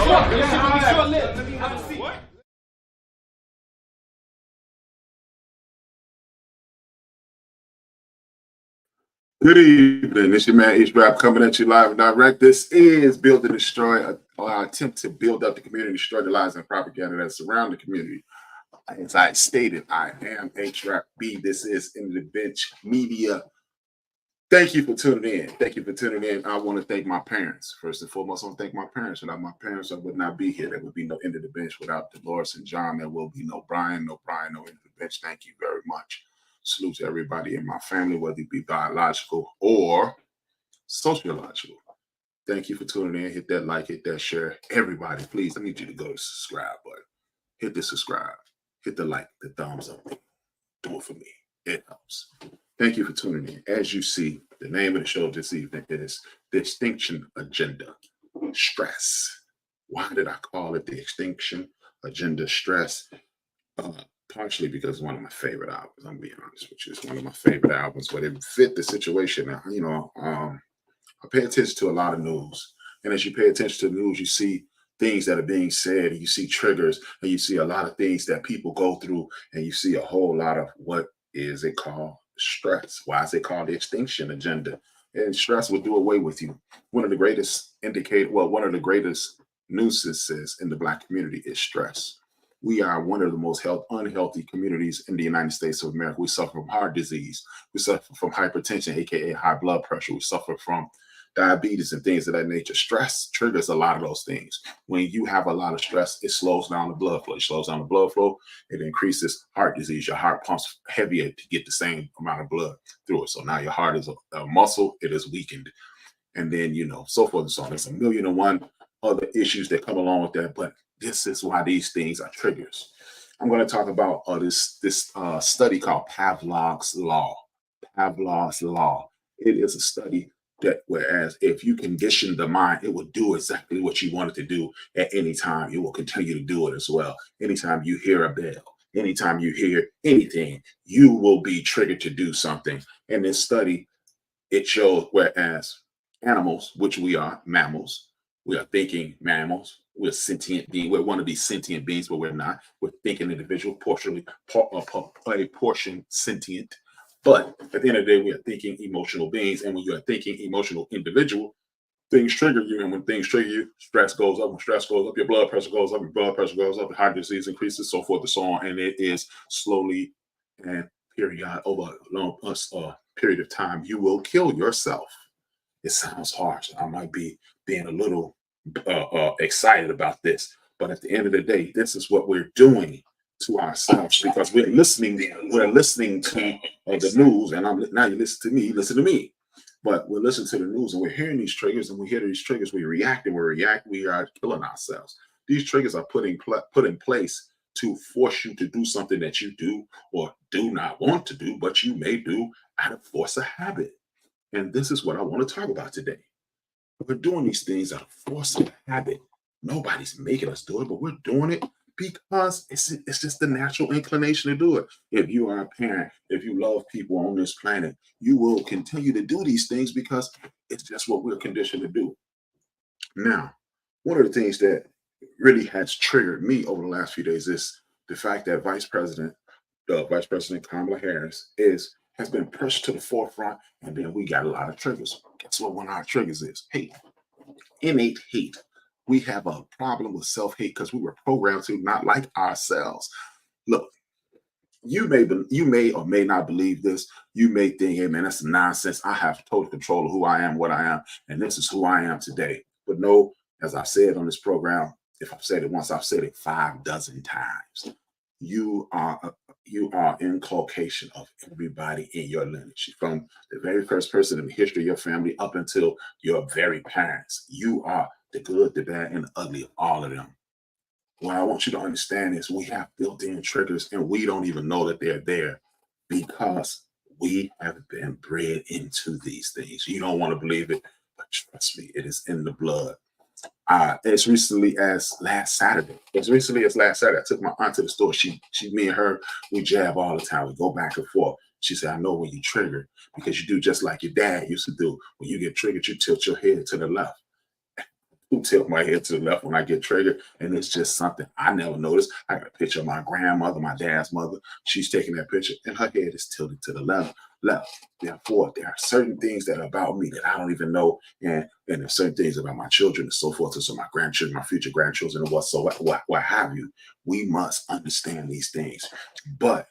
Good evening. It's your man H-Rap coming at you live and direct. This is Build and Destroy, our attempt to build up the community, destroy the lies and propaganda that surround the community. As I stated, I am H-Rap B. This is In the Bench Media. Thank you for tuning in. Thank you for tuning in. I want to thank my parents. First and foremost, I want to thank my parents. Without my parents, I would not be here. There would be no End of the Bench without Dolores and John. There will be no Brian, no End of the Bench. Thank you very much. Salute to everybody in my family, whether it be biological or sociological. Thank you for tuning in. Hit that like, hit that share. Everybody, please, I need you to go to subscribe button. Hit the subscribe. Hit the like, the thumbs up. Do it for me. It helps. Thank you for tuning in. As you see, the name of the show this evening is The Extinction Agenda. Stress. Why did I call it The Extinction Agenda? Stress. Partially because it's one of my favorite albums. I'm being honest with you. It's one of my favorite albums, but it fit the situation. I pay attention to a lot of news. And as you pay attention to the news, you see things that are being said, and you see triggers, and you see a lot of things that people go through, and you see a whole lot of what is it called? Stress. Why is it called the Extinction Agenda? And stress will do away with you. One of the greatest nuisances in the Black community is stress. We are one of the most unhealthy communities in the United States of America. We suffer from heart disease. We suffer from hypertension, aka high blood pressure. We suffer from diabetes and things of that nature. Stress triggers a lot of those things. When you have a lot of stress, it slows down the blood flow. It slows down the blood flow. It increases heart disease. Your heart pumps heavier to get the same amount of blood through it. So now your heart is a muscle. It is weakened. And then, so forth and so on. There's a million and one other issues that come along with that. But this is why these things are triggers. I'm going to talk about this study called Pavlov's Law. Pavlov's Law. It is a study that whereas if you condition the mind, it will do exactly what you want it to do at any time. It will continue to do it as well. Anytime you hear a bell, anytime you hear anything, you will be triggered to do something. In this study, it shows whereas animals, which we are mammals, we are thinking mammals, we're sentient beings. We're one of these sentient beings, but we're not. We're thinking individual, a portion sentient. But at the end of the day, we are thinking emotional beings. And when you are thinking emotional individual, things trigger you. And when things trigger you, stress goes up. When stress goes up, your blood pressure goes up. Your blood pressure goes up. Heart disease increases, so forth and so on. And it is slowly and over a long period of time, you will kill yourself. It sounds harsh. I might be being a little excited about this, but at the end of the day, this is what we're doing to ourselves because we're listening to the news. And now you listen to me, but we're listening to the news and we're hearing these triggers, and we hear these triggers, we react, we are killing ourselves. These triggers are put in place to force you to do something that you do or do not want to do, but you may do out of force of habit. And this is what I want to talk about today. We're doing these things out of force of habit. Nobody's making us do it, but we're doing it because it's just the natural inclination to do it. If you are a parent, if you love people on this planet, you will continue to do these things because it's just what we're conditioned to do. Now, one of the things that really has triggered me over the last few days is the fact that Vice President Kamala Harris has been pushed to the forefront, and then we got a lot of triggers. Guess what one of our triggers is? Hate. Innate hate. We have a problem with self-hate because we were programmed to not like ourselves. Look, you may or may not believe this. You may think, hey man, that's nonsense. I have total control of who I am, what I am, and this is who I am today. But no, as I've said on this program, if I've said it once, I've said it 5 dozen times. You are inculcation of everybody in your lineage, from the very first person in the history of your family up until your very parents. You are the good, the bad, and the ugly of all of them. What I want you to understand is we have built-in triggers, and we don't even know that they're there because we have been bred into these things. You don't want to believe it, but trust me, it is in the blood. As recently as last Saturday, I took my aunt to the store. Me and her, we jab all the time. We go back and forth. She said, I know when you trigger because you do just like your dad used to do. When you get triggered, you tilt your head to the left. who tilt my head to the left when I get triggered. And it's just something I never noticed. I got a picture of my grandmother, my dad's mother. She's taking that picture and her head is tilted to the left. Therefore, there are certain things that are about me that I don't even know. And there's certain things about my children and so forth. And so my grandchildren, my future grandchildren, and what have you. We must understand these things. But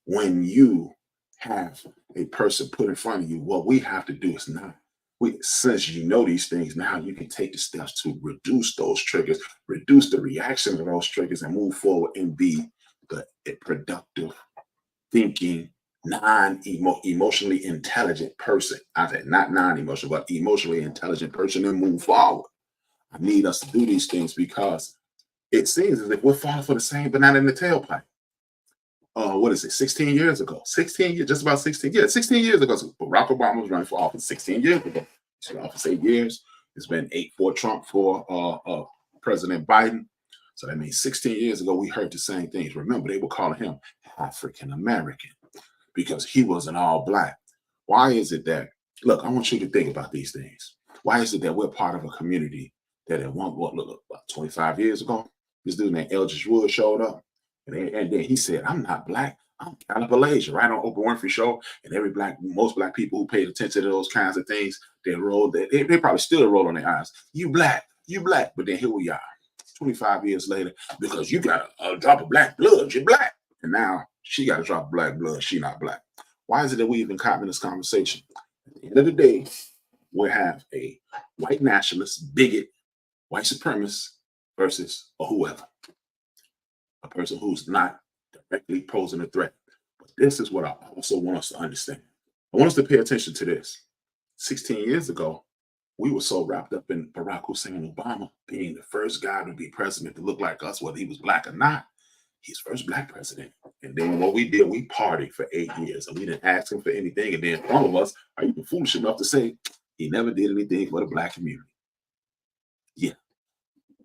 when you have a person put in front of you, what we have to do is not. Since you know these things, now you can take the steps to reduce those triggers, reduce the reaction of those triggers, and move forward and be the productive, thinking, emotionally intelligent person. I said not non-emotional, but emotionally intelligent person, and move forward. I need us to do these things because it seems as if we're falling for the same banana in the tailpipe. What is it, 16 years ago? 16 years, just about 16. Yeah, 16 years ago. So Barack Obama was running for office 16 years ago. He's been in office 8 years. It's been 8 for Trump, for President Biden. So that means 16 years ago, we heard the same things. Remember, they were calling him African American because he wasn't all black. Why is it that, look, I want you to think about these things. Why is it that we're part of a community that at one point, look, about 25 years ago, this dude named Eldridge Wood showed up. And then he said, I'm not black. I'm California, right on Oprah Winfrey show. And most black people who paid attention to those kinds of things, they probably still roll on their eyes. You black. But then here we are, 25 years later, because you got a drop of black blood, you're black. And now she got a drop of black blood, she not black. Why is it that we even caught in this conversation? At the end of the day, we have a white nationalist, bigot, white supremacist versus a whoever. A person who's not directly posing a threat. But this is what I also want us to understand. I want us to pay attention to this. 16 years ago, we were so wrapped up in Barack Hussein Obama being the first guy to be president to look like us, whether he was black or not. He's first black president. And then what we did, we partied for 8 years and we didn't ask him for anything. And then some of us are even foolish enough to say he never did anything for the black community. Yeah.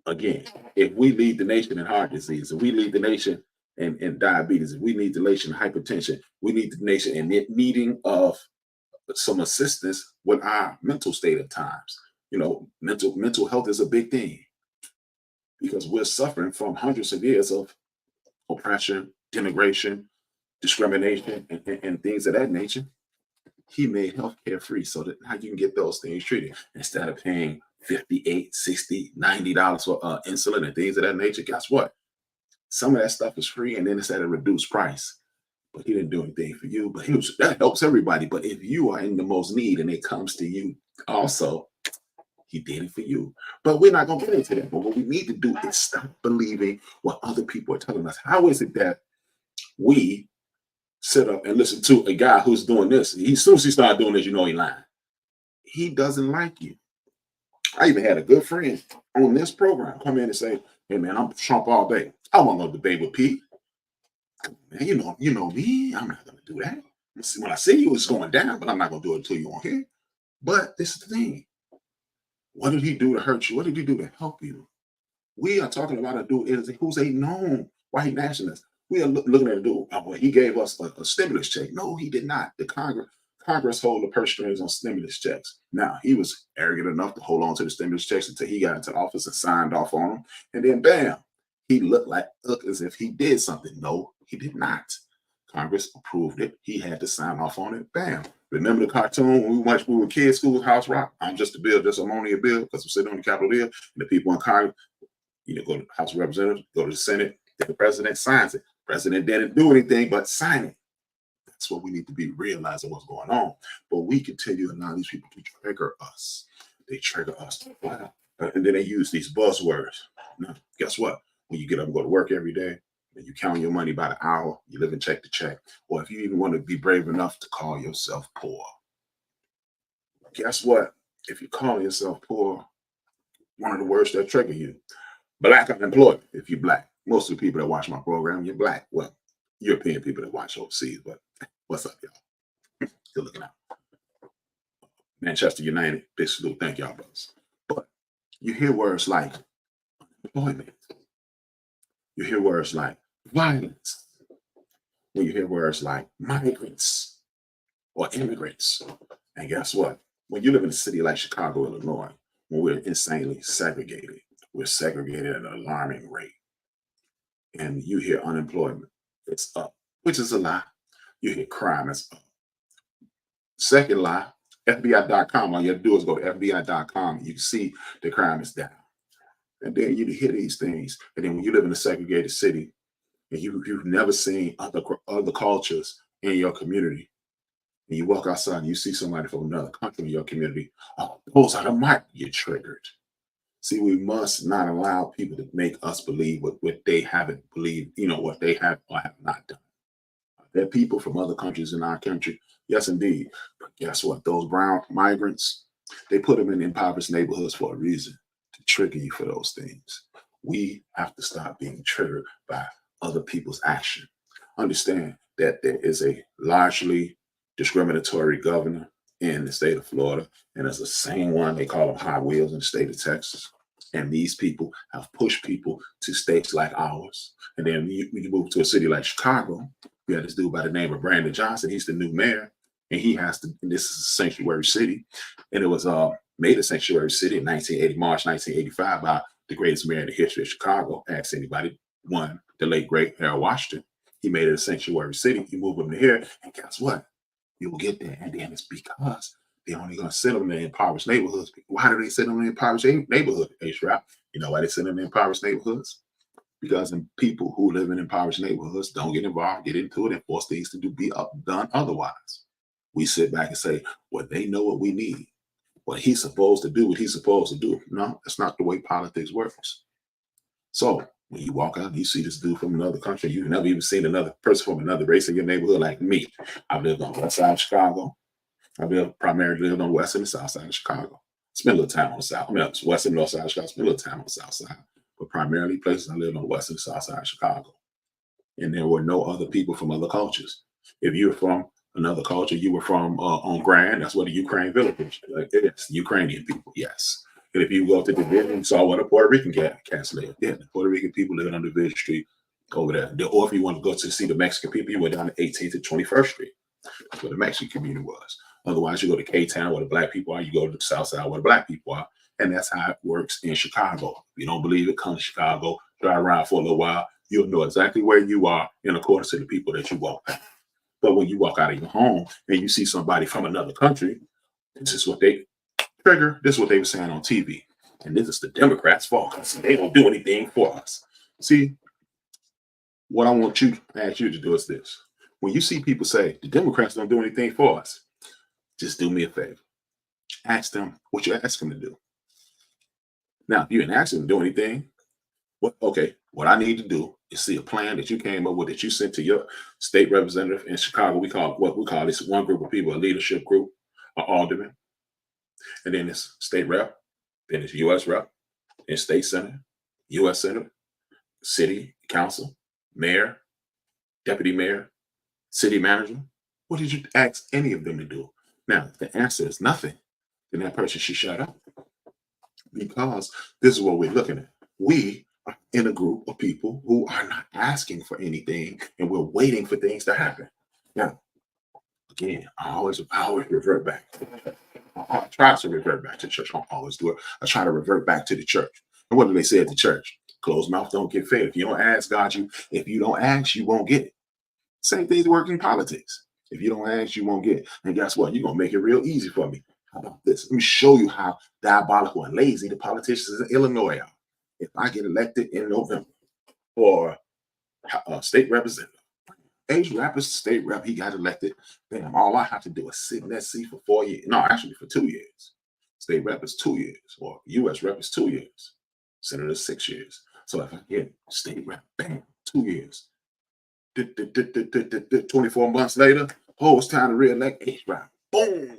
Again, if we lead the nation in heart disease, if we lead the nation in diabetes, if we lead the nation in hypertension, we need the nation in needing of some assistance with our mental state at times. You know, mental health is a big thing because we're suffering from hundreds of years of oppression, denigration, discrimination, and things of that nature. He made healthcare free so that now you can get those things treated instead of paying 58, 60, $90 for insulin and things of that nature. Guess what? Some of that stuff is free and then it's at a reduced price. But he didn't do anything for you. But that helps everybody. But if you are in the most need and it comes to you also, he did it for you. But we're not going to get into that. But what we need to do is stop believing what other people are telling us. How is it that we sit up and listen to a guy who's doing this? As soon as he started doing this, you know he lying. He doesn't like you. I even had a good friend on this program come in and say, "Hey man, I'm Trump all day. I want to debate with Pete. Man, you know me. I'm not gonna do that. When I see you, it's going down, but I'm not gonna do it until you're on here." But this is the thing. What did he do to hurt you? What did he do to help you? We are talking about a dude who's a known white nationalist. We are looking at a dude. Well, he gave us a stimulus check. No, he did not. The Congress hold the purse strings on stimulus checks. Now, he was arrogant enough to hold on to the stimulus checks until he got into office and signed off on them. And then, bam, he looked as if he did something. No, he did not. Congress approved it. He had to sign off on it. Bam. Remember the cartoon when we were kids, Schoolhouse Rock? I'm just a bill, I'm only a bill because I'm sitting on the Capitol Hill. And the people in Congress, go to the House of Representatives, go to the Senate, then the president signs it. President didn't do anything but sign it. That's what we need to be realizing what's going on. But we continue to allow these people to trigger us. They trigger us. Wow. And then they use these buzzwords. Now, guess what? When you get up and go to work every day, and you count your money by the hour, you live in check to check, or if you even want to be brave enough to call yourself poor, guess what? If you call yourself poor, one of the words that trigger you, black unemployment, if you're black. Most of the people that watch my program, you're black. Well, European people that watch overseas, but what's up, y'all? Good looking out. Manchester United, big salute. Thank y'all, brothers. But you hear words like employment. You hear words like violence. When you hear words like migrants or immigrants. And guess what? When you live in a city like Chicago, Illinois, when we're insanely segregated. We're segregated at an alarming rate. And you hear unemployment, it's up, which is a lie. You hear crime, it's up. Second lie, FBI.com. All you have to do is go to FBI.com. You can see the crime is down. And then you hear these things. And then when you live in a segregated city and you've never seen other cultures in your community, and you walk outside and you see somebody from another country in your community, oh, those are the might, you're triggered. See, we must not allow people to make us believe what they haven't believed, what they have or have not done. There are people from other countries in our country. Yes, indeed. But guess what? Those brown migrants, they put them in impoverished neighborhoods for a reason, to trigger you for those things. We have to stop being triggered by other people's action. Understand that there is a largely discriminatory governor in the state of Florida, and there's the same one, they call them high wheels, in the state of Texas. And these people have pushed people to states like ours. And then when you move to a city like Chicago, we had this dude by the name of Brandon Johnson. He's the new mayor, and he has to. And this is a sanctuary city, and it was made a sanctuary city in 1980, March 1985, by the greatest mayor in the history of Chicago. Ask anybody. One, the late great Harold Washington. He made it a sanctuary city. You move them to here, and guess what? You will get there, and then it's because they're only going to send them in impoverished neighborhoods. Why do they send them in impoverished neighborhoods? H-Rap. You know why they send them in impoverished neighborhoods? Because people who live in impoverished neighborhoods don't get involved, get into it, and force things to be done otherwise. We sit back and say, well, they know what we need. Well, he's supposed to do what he's supposed to do. No, that's not the way politics works. So when you walk out and you see this dude from another country, you've never even seen another person from another race in your neighborhood like me. I've lived on the west side of Chicago. I've primarily lived on the west and the south side of Chicago. Spent a little time on the south. I mean, it's west and north side of Chicago. Spent a little time on the south side. But primarily places I lived on the west and the south side of Chicago. And there were no other people from other cultures. If you were from another culture, you were from on Grand, that's where the Ukraine village is. Yes, Ukrainian people, yes. And if you go to Division, you saw where the Puerto Rican cats live. Yeah, the Puerto Rican people living on Division Street over there. Or if you want to go to see the Mexican people, you went down to 18th and 21st Street. That's where the Mexican community was. Otherwise, you go to K-Town where the black people are, you go to the south side where the black people are. And that's how it works in Chicago. If you don't believe it, come to Chicago, drive around for a little while. You'll know exactly where you are in accordance to the people that you walk past. But when you walk out of your home and you see somebody from another country, this is what they trigger. This is what they were saying on TV. And this is the Democrats' fault because they don't do anything for us. See, what I want you to ask you to do is this. When you see people say the Democrats don't do anything for us, just do me a favor. Ask them what you ask them to do. Now, if you didn't ask them to do anything, what I need to do is see a plan that you came up with that you sent to your state representative in Chicago. We call this one group of people a leadership group, an alderman, and then it's state rep, then it's U.S. rep, then state senator, U.S. senator, city council, mayor, deputy mayor, city manager. What did you ask any of them to do? Now, if the answer is nothing, then that person should shut up because this is what we're looking at. We are in a group of people who are not asking for anything and we're waiting for things to happen. Now, again, I always revert back. I try to revert back to church. I don't always do it. I try to revert back to the church. And what do they say at the church? Closed mouth don't get fed. If you don't ask God, if you don't ask, you won't get it. Same things work in politics. If you don't ask, you won't get it. And guess what? You're going to make it real easy for me. How about this? Let me show you how diabolical and lazy the politicians in Illinois are. If I get elected in November or a state representative, H-Rap is state rep, he got elected, bam, all I have to do is sit in that seat for 4 years. No, actually for 2 years. State rep is 2 years, or U.S. rep is 2 years. Senator is 6 years. So if I get state rep, bam, 2 years. 24 months later, it's time to re-elect H-Rap. Boom!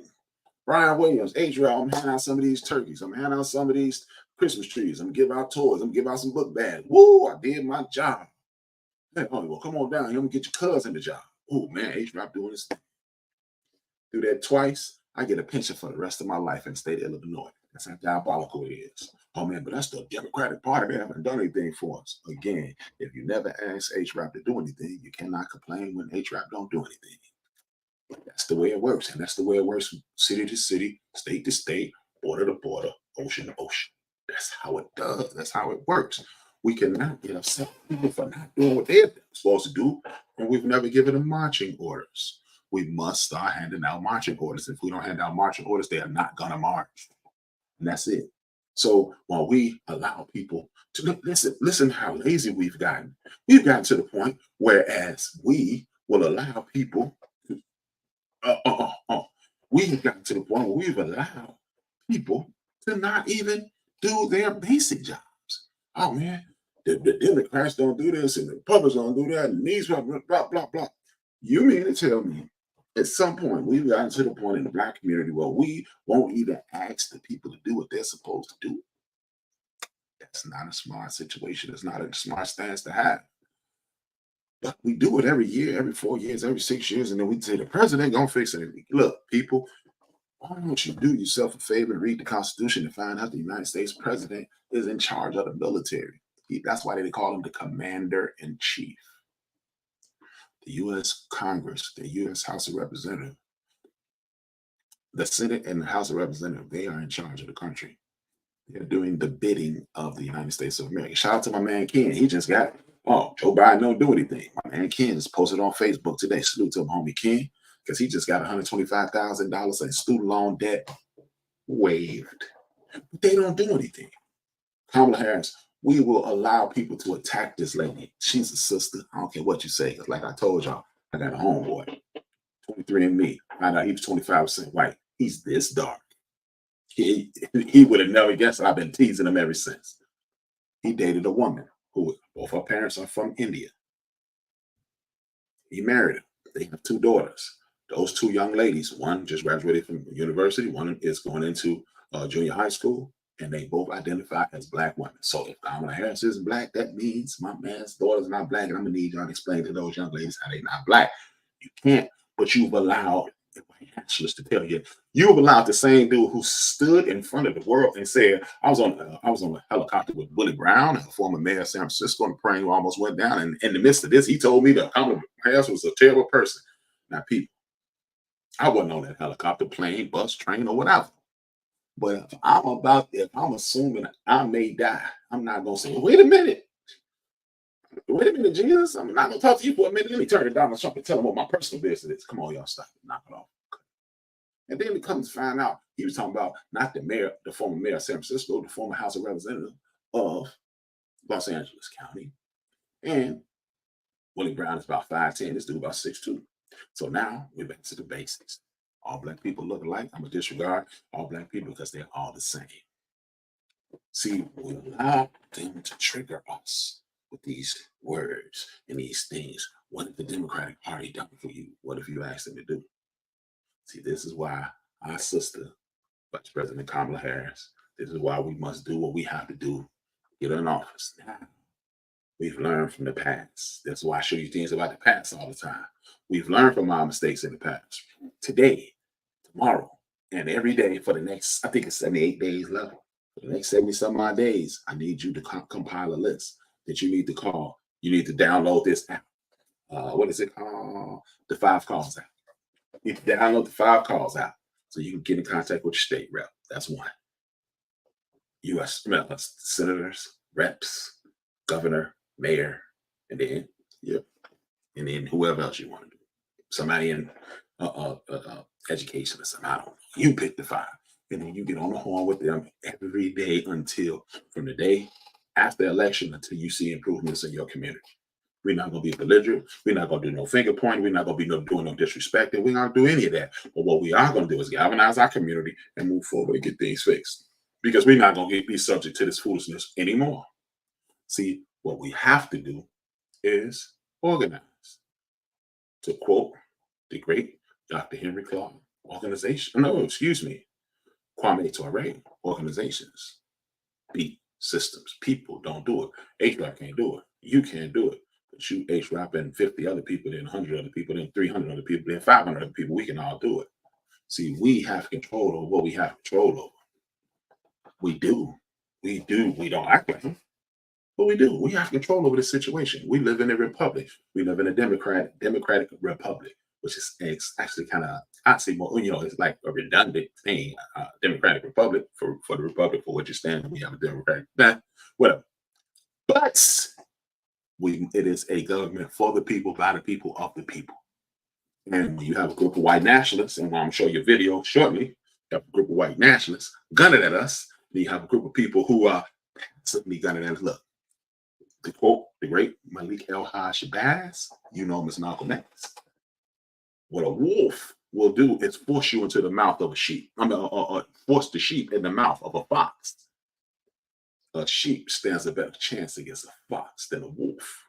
Brian Williams, H-Rap, I'm handing out some of these turkeys. I'm handing out some of these Christmas trees. I'm giving out toys. I'm giving out some book bags. Woo, I did my job. Hey, well, come on down here and get your cousin the job. Oh, man, H-Rap doing this thing. Do that twice, I get a pension for the rest of my life in the state of Illinois. That's how diabolical it is. Oh, man, but that's the Democratic Party. They haven't done anything for us. Again, if you never ask H-Rap to do anything, you cannot complain when H-Rap don't do anything. That's the way it works. And that's the way it works from city to city, state to state, border to border, ocean to ocean. That's how it does. That's how it works. We cannot get upset with people for not doing what they're supposed to do, and we've never given them marching orders. We must start handing out marching orders. If we don't hand out marching orders, they are not going to march. And that's it. So while we allow people to listen how lazy we've gotten to the point whereas we will allow people to, uh, uh, uh, uh, we have gotten to the point where we've allowed people to not even do their basic jobs. Oh man, the Democrats don't do this and the Republicans don't do that and these blah blah blah blah blah. You mean to tell me at some point we've gotten to the point in the black community where we won't even ask the people to do what they're supposed to do? That's not a smart situation. It's not a smart stance to have. But we do it every year, every 4 years, every 6 years, and then we say the president gonna fix it. Look, people, why don't you do yourself a favor and read the Constitution and find out the United States president is in charge of the military? That's why they call him the commander in chief. The U.S. Congress, the U.S. House of Representatives, the Senate and the House of Representatives, they are in charge of the country. They're doing the bidding of the United States of America. Shout out to my man Ken. He just got, oh, Joe Biden don't do anything. My man Ken just posted on Facebook today. Salute to him, homie Ken, because he just got $125,000 in student loan debt waived. But they don't do anything. Kamala Harris, we will allow people to attack this lady. She's a sister. I don't care what you say. Because like I told y'all, I got a homeboy, 23 and me. Found out he was 25% white. He's this dark. He would have never guessed. I've been teasing him ever since. He dated a woman who both her parents are from India. He married her. They have two daughters. Those two young ladies, one just graduated from university, one is going into junior high school, and they both identify as black women. So if Kamala Harris is black, that means my man's daughter's not black, and I'm gonna need y'all to explain to those young ladies how they're not black. You can't, but you've allowed to tell you, you've allowed the same dude who stood in front of the world and said, I was on a helicopter with Willie Brown, a former mayor of San Francisco, and the plane almost went down. And in the midst of this, he told me that Kamala Harris was a terrible person. Now, people, I wasn't on that helicopter, plane, bus, train, or whatever. But if I'm assuming I may die, I'm not gonna say, wait a minute, Jesus, I'm not gonna talk to you for a minute. Let me turn it down and tell them what my personal business is. Come on, y'all, stop it, knock it off. And then it comes to find out he was talking about not the mayor, the former mayor of San Francisco, the former House of Representatives of Los Angeles County. And Willie Brown is about 5'10", this dude about 6'2". So now we're back to the basics. All black people look alike. I'm gonna disregard all black people because they're all the same. See, we allow them to trigger us with these words and these things. What have the Democratic Party done for you? What have you asked them to do? See, this is why our sister, Vice President Kamala Harris, this is why we must do what we have to do, get in office. Now, we've learned from the past. That's why I show you things about the past all the time. We've learned from our mistakes in the past. Today, tomorrow, and every day for the next, I think it's 78 days left. For the next 70 some odd days, I need you to compile a list that you need to call. You need to download this app. What is it called? The 5 Calls app. You can download the 5 Calls app so you can get in contact with your state rep. That's one. U.S. senators, reps, governor, mayor, and then and then whoever else you want to do. Somebody in education or something. I don't know. You pick the 5, and then you get on the horn with them every day until from the day after the election until you see improvements in your community. We're not going to be belligerent. We're not going to do no finger pointing. We're not going to be doing no disrespecting. We're not going to do any of that. But what we are going to do is galvanize our community and move forward and get things fixed. Because we're not going to be subject to this foolishness anymore. See, what we have to do is organize. To quote the great Dr. Henry Clark, Kwame Ture, organizations beat systems. People don't do it. HRAP can't do it. You can't do it. But you, HRAP, and 50 other people, then 100 other people, then 300 other people, then 500 other people, we can all do it. See, we have control over what we have control over. We do. We do. We don't act like them. But we do. We have control over the situation. We live in a republic. We live in a democratic republic. which is actually kind of oxymoron. It's like a redundant thing. Democratic Republic for the Republic for what you stand for. We have a Democratic, whatever. But it is a government for the people, by the people, of the people. And when you have a group of white nationalists, and I'm going to show you a video shortly, you have a group of white nationalists gunning at us. And you have a group of people who are passively gunning at us. Look, to quote the great Malik El Shabazz, Miss Malcolm X, what a wolf will do is force you into the mouth of a sheep. Force the sheep in the mouth of a fox. A sheep stands a better chance against a fox than a wolf.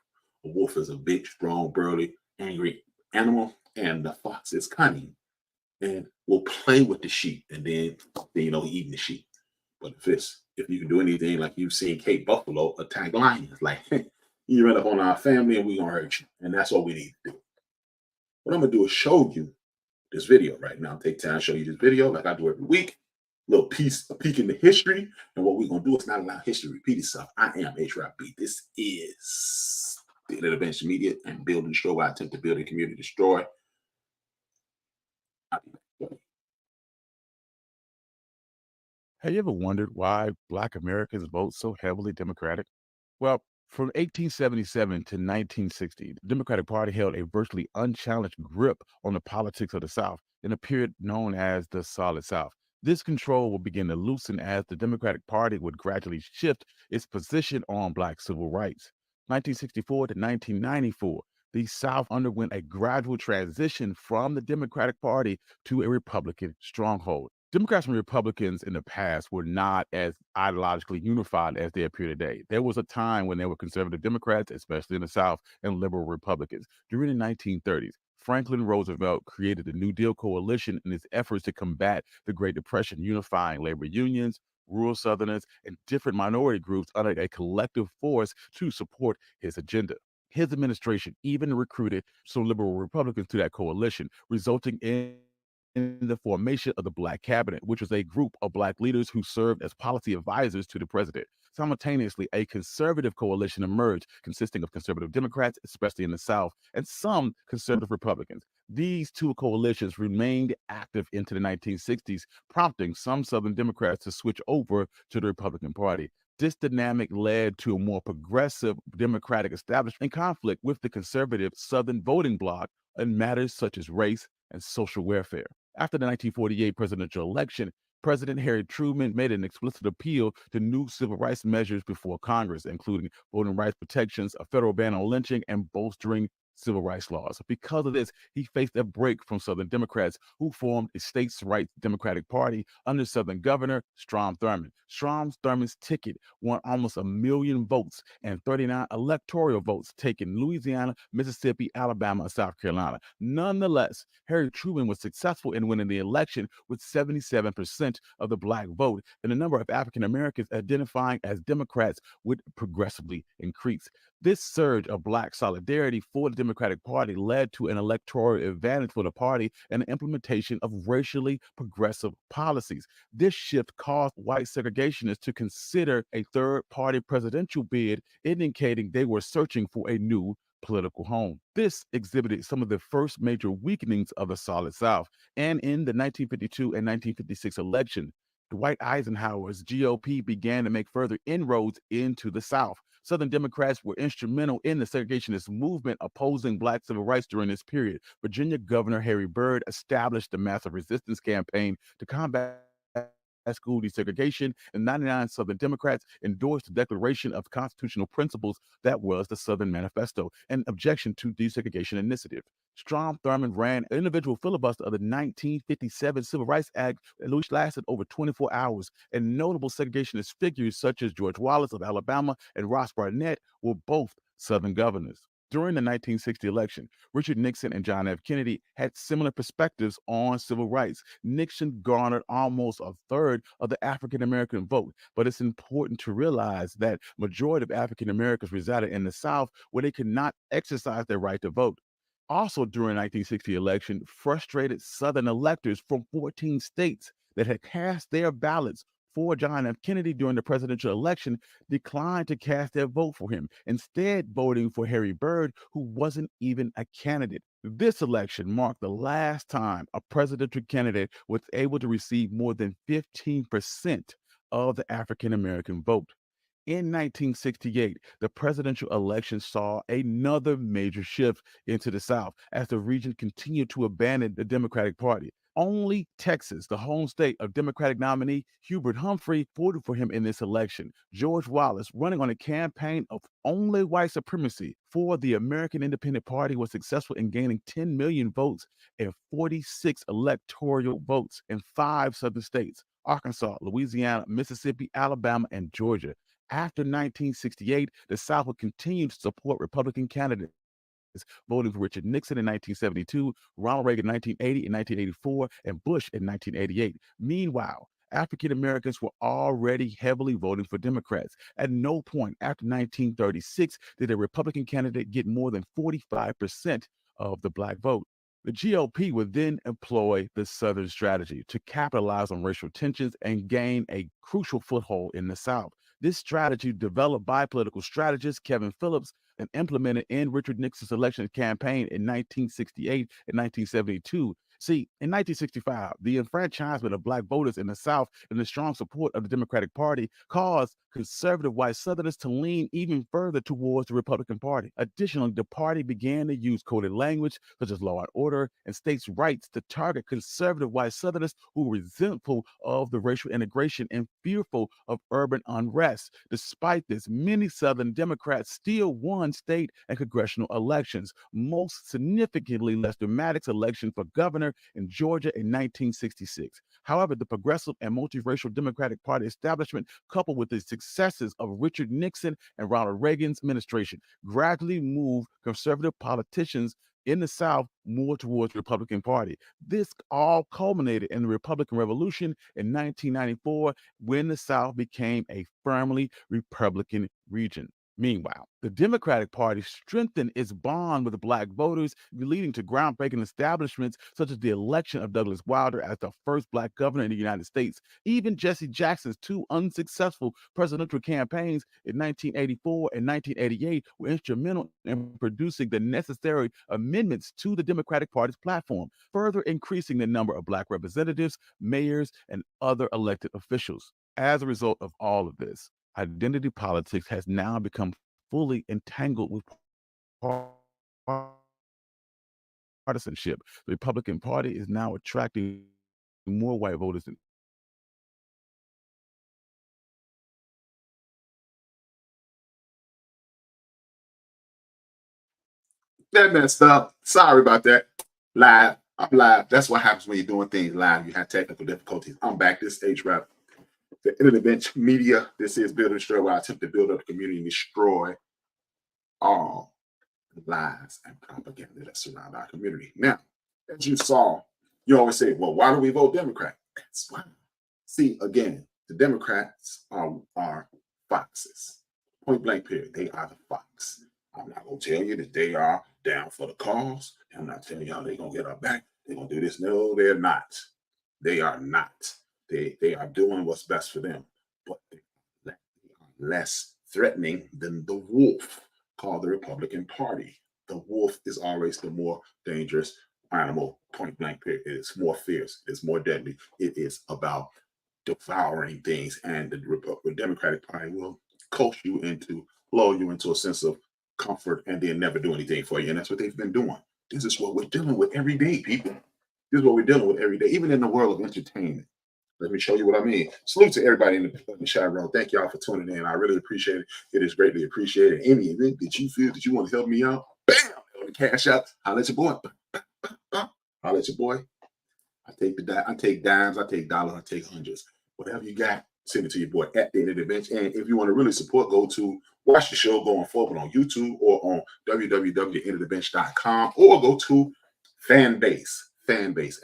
A wolf is a big, strong, burly, angry animal, and the fox is cunning and will play with the sheep, and then eating the sheep. But if you can do anything like you've seen Cape Buffalo attack lions, like you run up on our family and we're gonna hurt you, and that's what we need to do. What I'm gonna do is show you this video right now. Take time to show you this video, like I do every week. A peek into history, and what we're gonna do is not allow history to repeat itself. I am HRB. This is the intervention media and build and destroy. I attempt to build a community, destroy. I'll be back. Have you ever wondered why Black Americans vote so heavily Democratic? Well, from 1877 to 1960, the Democratic Party held a virtually unchallenged grip on the politics of the South in a period known as the Solid South. This control would begin to loosen as the Democratic Party would gradually shift its position on Black civil rights. 1964 to 1994, the South underwent a gradual transition from the Democratic Party to a Republican stronghold. Democrats and Republicans in the past were not as ideologically unified as they appear today. There was a time when there were conservative Democrats, especially in the South, and liberal Republicans. During the 1930s, Franklin Roosevelt created the New Deal coalition in its efforts to combat the Great Depression, unifying labor unions, rural Southerners, and different minority groups under a collective force to support his agenda. His administration even recruited some liberal Republicans to that coalition, resulting in the formation of the Black Cabinet, which was a group of Black leaders who served as policy advisors to the president. Simultaneously, a conservative coalition emerged consisting of conservative Democrats, especially in the South, and some conservative Republicans. These two coalitions remained active into the 1960s, prompting some Southern Democrats to switch over to the Republican Party. This dynamic led to a more progressive Democratic establishment in conflict with the conservative Southern voting bloc in matters such as race and social welfare. After the 1948 presidential election, President Harry Truman made an explicit appeal to new civil rights measures before Congress, including voting rights protections, a federal ban on lynching, and bolstering civil rights laws. Because of this, he faced a break from Southern Democrats who formed a states' rights Democratic Party under Southern Governor Strom Thurmond. Strom Thurmond's ticket won almost 1 million votes and 39 electoral votes taken in Louisiana, Mississippi, Alabama, and South Carolina. Nonetheless, Harry Truman was successful in winning the election with 77% of the Black vote, and the number of African Americans identifying as Democrats would progressively increase. This surge of Black solidarity for the Democratic Party led to an electoral advantage for the party and the implementation of racially progressive policies. This shift caused white segregationists to consider a third party presidential bid, indicating they were searching for a new political home. This exhibited some of the first major weakenings of the Solid South. And in the 1952 and 1956 election, Dwight Eisenhower's GOP began to make further inroads into the South. Southern Democrats were instrumental in the segregationist movement opposing Black civil rights during this period. Virginia Governor Harry Byrd established the Massive Resistance Campaign to combat school desegregation, and 99 Southern Democrats endorsed the Declaration of Constitutional Principles that was the Southern Manifesto, an objection to desegregation initiative. Strom Thurmond ran an individual filibuster of the 1957 Civil Rights Act, which lasted over 24 hours, and notable segregationist figures such as George Wallace of Alabama and Ross Barnett were both Southern governors. During the 1960 election, Richard Nixon and John F. Kennedy had similar perspectives on civil rights. Nixon garnered almost a third of the African American vote, but it's important to realize that majority of African Americans resided in the South where they could not exercise their right to vote. Also during the 1960 election, frustrated Southern electors from 14 states that had cast their ballots for John F. Kennedy during the presidential election declined to cast their vote for him, instead voting for Harry Byrd, who wasn't even a candidate. This election marked the last time a presidential candidate was able to receive more than 15% of the African American vote. In 1968, the presidential election saw another major shift into the South as the region continued to abandon the Democratic Party. Only Texas, the home state of Democratic nominee Hubert Humphrey, voted for him in this election. George Wallace, running on a campaign of only white supremacy for the American Independent Party, was successful in gaining 10 million votes and 46 electoral votes in 5 southern states: Arkansas, Louisiana, Mississippi, Alabama, and Georgia. After 1968, the South would continue to support Republican candidates, voting for Richard Nixon in 1972, Ronald Reagan in 1980 and 1984, and Bush in 1988. Meanwhile, African Americans were already heavily voting for Democrats. At no point after 1936 did a Republican candidate get more than 45% of the black vote. The GOP would then employ the Southern strategy to capitalize on racial tensions and gain a crucial foothold in the South. This strategy, developed by political strategist Kevin Phillips and implemented in Richard Nixon's election campaign in 1968 and 1972. See, in 1965, the enfranchisement of black voters in the South and the strong support of the Democratic Party caused conservative white Southerners to lean even further towards the Republican Party. Additionally, the party began to use coded language such as law and order and states' rights to target conservative white Southerners who were resentful of the racial integration and fearful of urban unrest. Despite this, many Southern Democrats still won state and congressional elections, most significantly less dramatic election for governor in Georgia in 1966. However, the progressive and multiracial Democratic Party establishment, coupled with the successes of Richard Nixon and Ronald Reagan's administration, gradually moved conservative politicians in the South more towards the Republican Party. This all culminated in the Republican Revolution in 1994, when the South became a firmly Republican region. Meanwhile, the Democratic Party strengthened its bond with black voters, leading to groundbreaking establishments such as the election of Douglas Wilder as the first black governor in the United States. Even Jesse Jackson's two unsuccessful presidential campaigns in 1984 and 1988 were instrumental in producing the necessary amendments to the Democratic Party's platform, further increasing the number of black representatives, mayors, and other elected officials. As a result of all of this, identity politics has now become fully entangled with partisanship. The Republican Party is now attracting more white voters than That messed up. Sorry about that. Live. I'm live. That's what happens when you're doing things live. You have technical difficulties. I'm back. This H-Rap. The End of the Bench Media. This is Build and Destroy, where I attempt to build up the community and destroy all the lies and propaganda that surround our community. Now, as you saw, you always say, well, why do we vote Democrat? That's why. See, again, the Democrats are foxes. Point blank period. They are the fox. I'm not going to tell you that they are down for the cause. I'm not telling y'all they're going to get our back. They're going to do this. No, they're not. They are not. They are doing what's best for them. But they are less threatening than the wolf called the Republican Party. The wolf is always the more dangerous animal, point blank period. It is more fierce. It's more deadly. It is about devouring things. And the Democratic Party will coax you into, lull you into a sense of comfort and then never do anything for you. And that's what they've been doing. This is what we're dealing with every day, people. This is what we're dealing with every day, even in the world of entertainment. Let me show you what I mean. Salute to everybody in the chat room. Thank y'all for tuning in. I really appreciate it. It is greatly appreciated. Any event that you feel that you want to help me out, bam, on the cash out. Holla at your boy. Holla at your boy. I take dimes, I take dollars, I take hundreds. Whatever you got, send it to your boy at the End of the Bench. And if you want to really support, go to watch the show going forward on YouTube or on www.endofthebench.com, or go to Fanbase, Fanbase,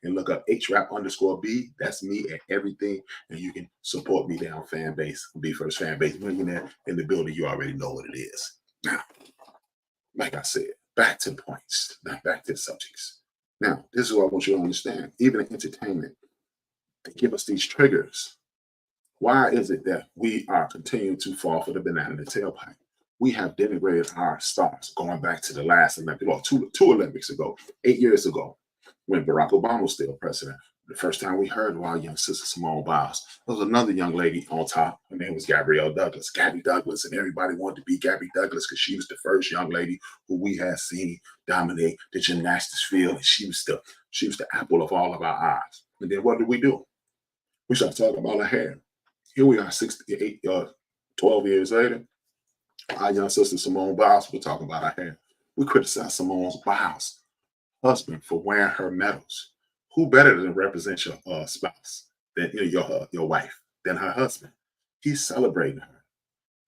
and look up HRAP_B. That's me at everything. And you can support me down Fanbase, Be First Fanbase Millionaire in the building. You already know what it is. Now, like I said, back to the points, back to the subjects. Now, this is what I want you to understand. Even in entertainment, They give us these triggers. Why is it that we are continuing to fall for the banana in the tailpipe? We have denigrated our stars going back to the last Olympic, well, two Olympics ago, 8 years ago, when Barack Obama was still president. The first time we heard of our young sister Simone Biles, there was another young lady on top. Her name was Gabrielle Douglas, Gabby Douglas, and everybody wanted to be Gabby Douglas because she was the first young lady who we had seen dominate the gymnastics field, and she was the apple of all of our eyes. And then what do? We start talking about her hair. Here we are, 68, 12 years later. Our young sister Simone Biles, we're talking about her hair. We criticize Simone Biles' husband for wearing her medals. Who better than represent your spouse than your wife than her husband? He's celebrating her.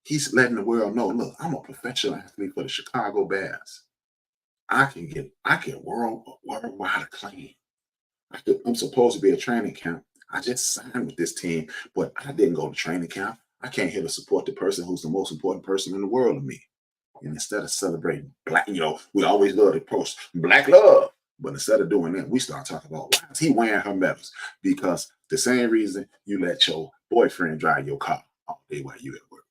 He's letting the world know, look, I'm a professional athlete for the Chicago Bears. I can worldwide acclaim. I'm supposed to be at training camp. I just signed with this team, but I didn't go to training camp. I came here to support the person who's the most important person in the world to me. And instead of celebrating black, we always love to post black love. But instead of doing that, we start talking about why is he wearing her medals? Because the same reason you let your boyfriend drive your car all day while you at work.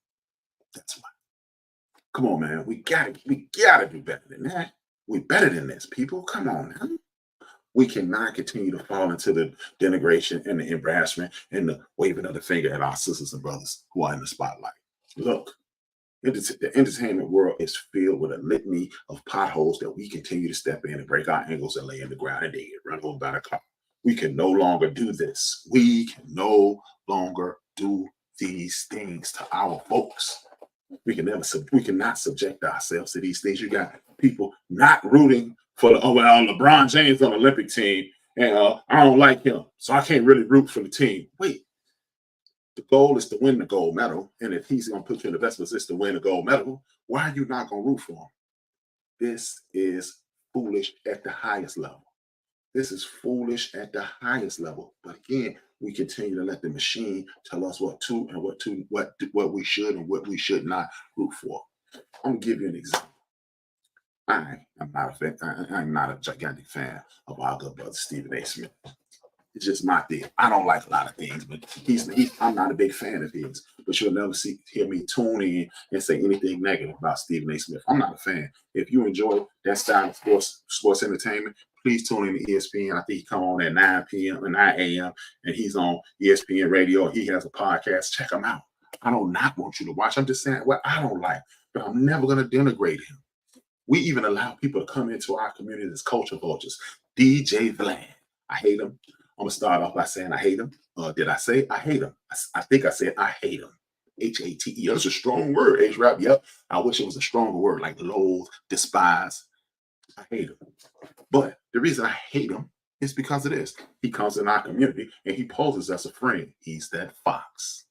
That's why. Come on, man. We gotta do better than that. We're better than this, people. Come on now. We cannot continue to fall into the denigration and the embarrassment and the waving of the finger at our sisters and brothers who are in the spotlight. Look, the entertainment world is filled with a litany of potholes that we continue to step in and break our ankles and lay in the ground and they get run over by the car. We can no longer do this. We can no longer do these things to our folks. We cannot subject ourselves to these things. You got people not rooting for LeBron James on the Olympic team, and I don't like him, so I can't really root for the team. Wait, the goal is to win the gold medal, and if he's going to put you in the best position to win the gold medal, why are you not going to root for him? This is foolish at the highest level. This is foolish at the highest level. But again, we continue to let the machine tell us what we should and what we should not root for. I'm gonna give you an example. I'm not a gigantic fan of our good brother Stephen A. Smith. It's just my thing. I don't like a lot of things, but I'm not a big fan of his. But you'll never hear me tune in and say anything negative about Stephen A. Smith. I'm not a fan. If you enjoy that style of sports entertainment, please tune in to ESPN. I think he come on at 9 p.m. and 9 a.m. and he's on ESPN radio. He has a podcast. Check him out. I do not want you to watch. I'm just saying what I don't like, but I'm never going to denigrate him. We even allow people to come into our community as culture vultures. DJ Vlad. I hate him. I'm gonna start off by saying I hate him. Did I say I hate him? I think I said I hate him. H-A-T-E. That's a strong word, H-Rap. Yep. I wish it was a stronger word like loathe, despise. I hate him. But the reason I hate him is because of this. He comes in our community and he poses as a friend. He's that fox.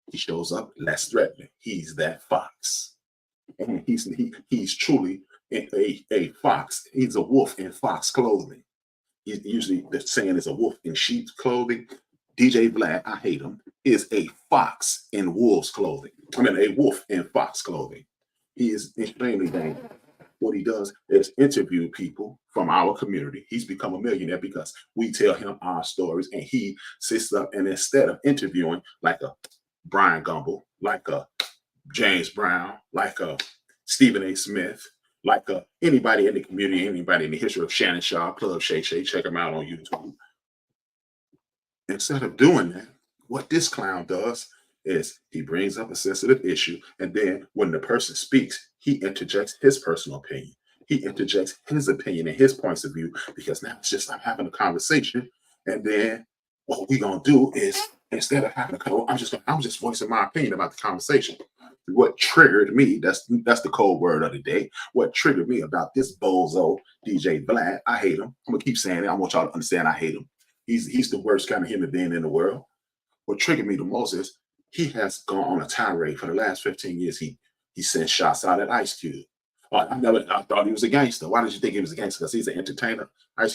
He shows up less threatening. He's that fox. And he's truly a fox. He's a wolf in fox clothing. Usually the saying is a wolf in sheep's clothing. DJ Vlad, I hate him, is a fox in wolf's clothing. A wolf in fox clothing. He is extremely dangerous. What he does is interview people from our community. He's become a millionaire because we tell him our stories and he sits up and instead of interviewing like a Brian Gumble, like a James Brown, like a Stephen A. Smith, like anybody in the community, anybody in the history of Shannon Sharp, Club Shay Shay, check him out on YouTube. Instead of doing that, what this clown does is he brings up a sensitive issue, and then when the person speaks, he interjects his personal opinion. He interjects his opinion and his points of view because now it's just I'm having a conversation, and then what we're gonna do is instead of having I'm just voicing my opinion about the conversation. What triggered me, that's the code word of the day. What triggered me about this bozo DJ Vlad, I hate him. I'm gonna keep saying it. I want y'all to understand I hate him. He's the worst kind of human being in the world. What triggered me the most is he has gone on a tirade for the last 15 years. He sent shots out at Ice Cube. I thought he was a gangster. Why did you think he was a gangster? Because he's an entertainer. Ice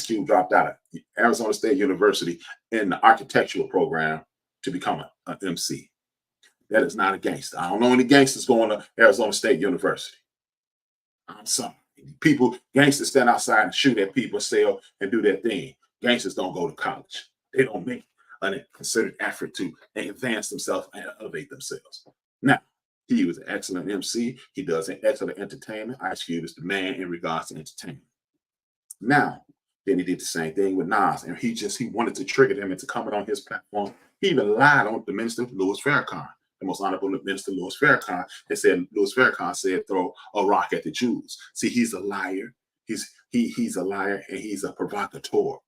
Cube dropped out of Arizona State University in the architectural program to become an MC. That is not a gangster. I don't know any gangsters going to Arizona State University. I'm sorry. Gangsters stand outside and shoot at people, sell, and do their thing. Gangsters don't go to college. They don't make a considered effort to advance themselves and elevate themselves. Now, he was an excellent MC. He does an excellent entertainment. Ice Cube is the man in regards to entertainment. Now, then he did the same thing with Nas, and he wanted to trigger them into coming on his platform. He even lied on the minister Louis Farrakhan, the most honorable minister Louis Farrakhan. They said Louis Farrakhan said throw a rock at the Jews. See, he's a liar. He's a liar and he's a provocateur.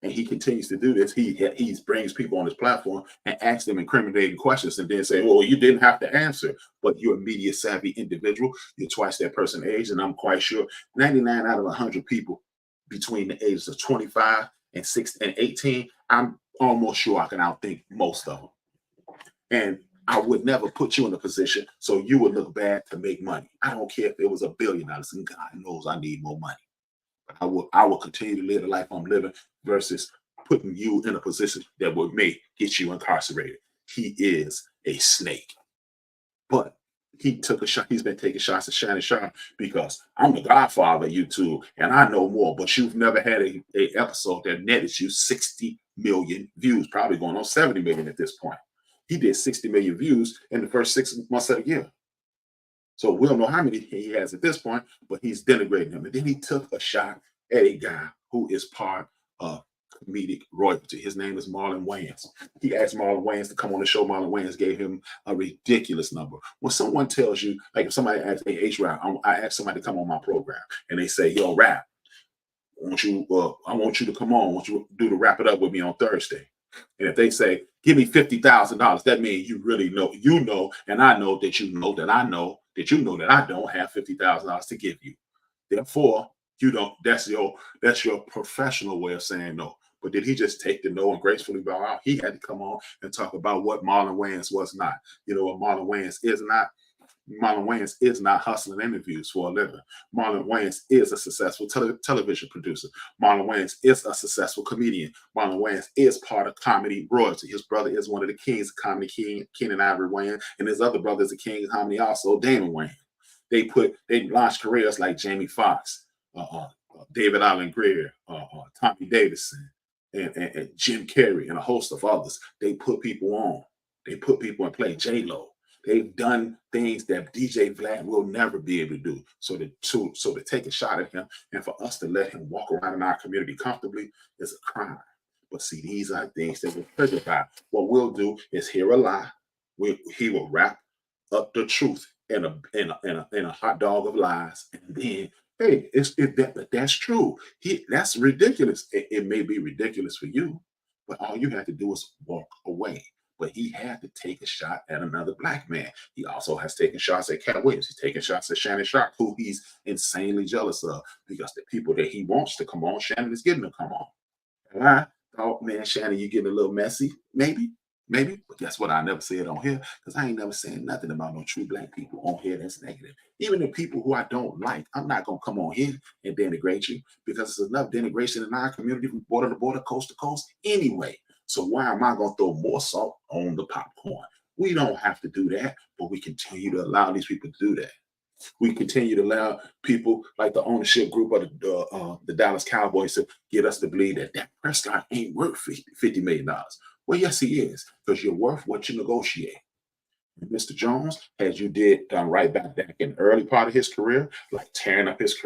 And he continues to do this. He brings people on his platform and asks them incriminating questions, and then say, "Well, you didn't have to answer, but you're a media savvy individual. You're twice that person's age, and I'm quite sure 99 out of 100 people between the ages of 25 and 6 and 18, I'm almost sure I can outthink most of them. And I would never put you in a position so you would look bad to make money. I don't care if it was $1 billion, and God knows I need more money. I will continue to live the life I'm living versus putting you in a position that may get you incarcerated. He is a snake. But he took a shot. He's been taking shots at Shannon Sharp because I'm the godfather of YouTube and I know more, but you've never had a episode that netted you 60 million views, probably going on 70 million at this point. He did 60 million views in the first 6 months of the year. So we don't know how many he has at this point, but he's denigrating him. And then he took a shot at a guy who is part of comedic royalty. His name is Marlon Wayans. He asked Marlon Wayans to come on the show. Marlon Wayans gave him a ridiculous number. When someone tells you, like if somebody asks, "Hey, H-Rap, I asked somebody to come on my program," and they say, "Yo, Rap, I want you to come on. I want you to do the Wrap It Up with me on Thursday." And if they say, "Give me $50,000," that means you really know, and I know that you know that I know that you know that I don't have $50,000 to give you. Therefore, you don't. That's your professional way of saying no. But did he just take the no and gracefully bow out? He had to come on and talk about what Marlon Wayans was not. You know what Marlon Wayans is not? Marlon Wayans is not hustling interviews for a living. Marlon Wayans is a successful television producer. Marlon Wayans is a successful comedian. Marlon Wayans is part of comedy royalty. His brother is one of the kings of comedy, Kenan Ivory Wayans, and his other brother is a king of comedy also, Damon Wayans. They launched careers like Jamie Foxx, David Allen Greer, Tommy Davidson, and Jim Carrey, and a host of others. They put people on. They put people in play. J-Lo. They've done things that DJ Vlad will never be able to do. So to take a shot at him and for us to let him walk around in our community comfortably is a crime. But see, these are things that we're triggered by. What we'll do is hear a lie. He will wrap up the truth in a hot dog of lies, and then hey, that's true. That's ridiculous. It may be ridiculous for you, but all you have to do is walk away. But he had to take a shot at another black man. He also has taken shots at Cat Williams. He's taken shots at Shannon Sharp, who he's insanely jealous of because the people that he wants to come on, Shannon is getting to come on. And I thought, man, Shannon, you getting a little messy, maybe. But guess what? I never said on here because I ain't never saying nothing about no true black people on here that's negative. Even the people who I don't like, I'm not gonna come on here and denigrate you because there's enough denigration in our community from border to border, coast to coast anyway. So why am I gonna throw more salt on the popcorn? We don't have to do that, but we continue to allow these people to do that. We continue to allow people like the ownership group of the Dallas Cowboys to get us to believe that Dak Prescott ain't worth $50 million. Well, yes, he is, because you're worth what you negotiate. Mr. Jones, as you did right back in the early part of his career, like tearing up his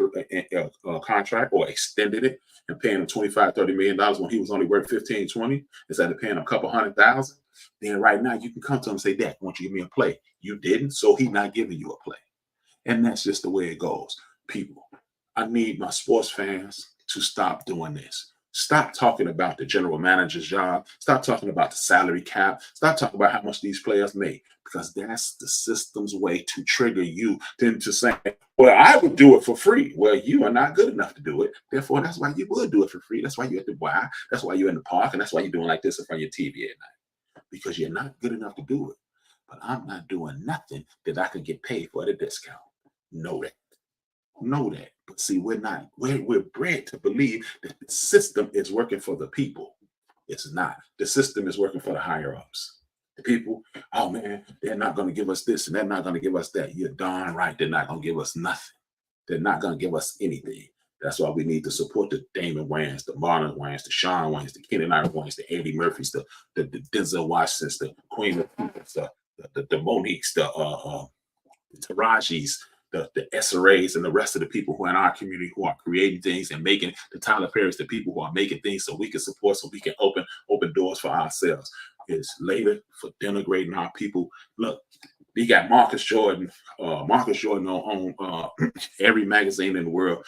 contract or extended it and paying him $25-30 million when he was only worth 15-20, instead of paying him a couple $100,000, then right now you can come to him and say, "Dak, won't you give me a play?" You didn't, so he's not giving you a play. And that's just the way it goes. People, I need my sports fans to stop doing this. Stop talking about the general manager's job. Stop talking about the salary cap. Stop talking about how much these players make, because that's the system's way to trigger you into saying, "Well, I would do it for free." Well, you are not good enough to do it. Therefore, that's why you would do it for free. That's why you're at the Y. That's why you're in the park. And that's why you're doing like this in front of your TV at night, because you're not good enough to do it. But I'm not doing nothing that I could get paid for at a discount. Know that. Know that. But see, we're bred to believe that the system is working for the people. It's not. The system is working for the higher ups. The people, oh man, they're not going to give us this and they're not going to give us that. You're darn right, they're not going to give us nothing. They're not going to give us anything. That's why we need to support the Damon Wayans, the Marlon Wayans, the Sean Wayans, the Kenan Iron Wayans, the Eddie Murphys, the Denzel Washingtons, the Queen of the Moniques, the Tarajis, the SRAs, and the rest of the people who are in our community who are creating things and making the Tyler Perry's, the people who are making things so we can support, so we can open doors for ourselves. It's later for denigrating our people. Look, we got Marcus Jordan on every magazine in the world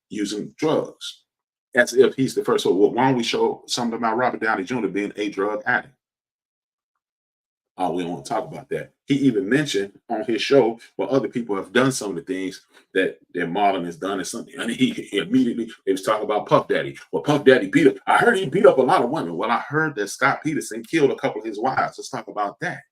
using drugs, as if he's the first. So why don't we show something about Robert Downey Jr. being a drug addict? Oh, we don't want to talk about that. He even mentioned on his show where other people have done some of the things that Marlon has done, and something. And he immediately, they was talking about Puff Daddy. Well, Puff Daddy beat up. I heard he beat up a lot of women. Well, I heard that Scott Peterson killed a couple of his wives. Let's talk about that.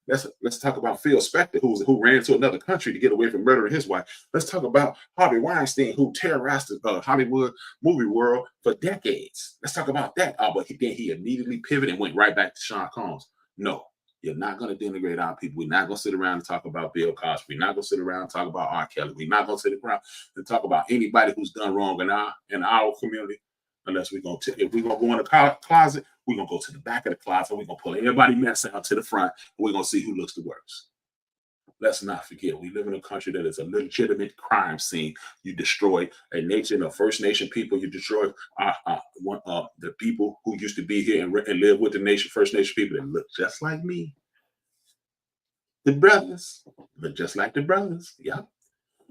Let's talk about Phil Spector, who ran to another country to get away from murdering his wife. Let's talk about Harvey Weinstein, who terrorized the Hollywood movie world for decades. Let's talk about that. But then he immediately pivoted and went right back to Sean Combs. No, you're not going to denigrate our people. We're not going to sit around and talk about Bill Cosby. We're not going to sit around and talk about R. Kelly. We're not going to sit around and talk about anybody who's done wrong in our community. Unless if we're gonna go in the closet, we're gonna go to the back of the closet. We're gonna pull everybody mess out to the front, and we're gonna see who looks the worst. Let's not forget, we live in a country that is a legitimate crime scene. You destroy a nation of First Nation people. You destroy the people who used to be here and live with the nation, First Nation people that look just like me. The brothers look just like the brothers. Yeah.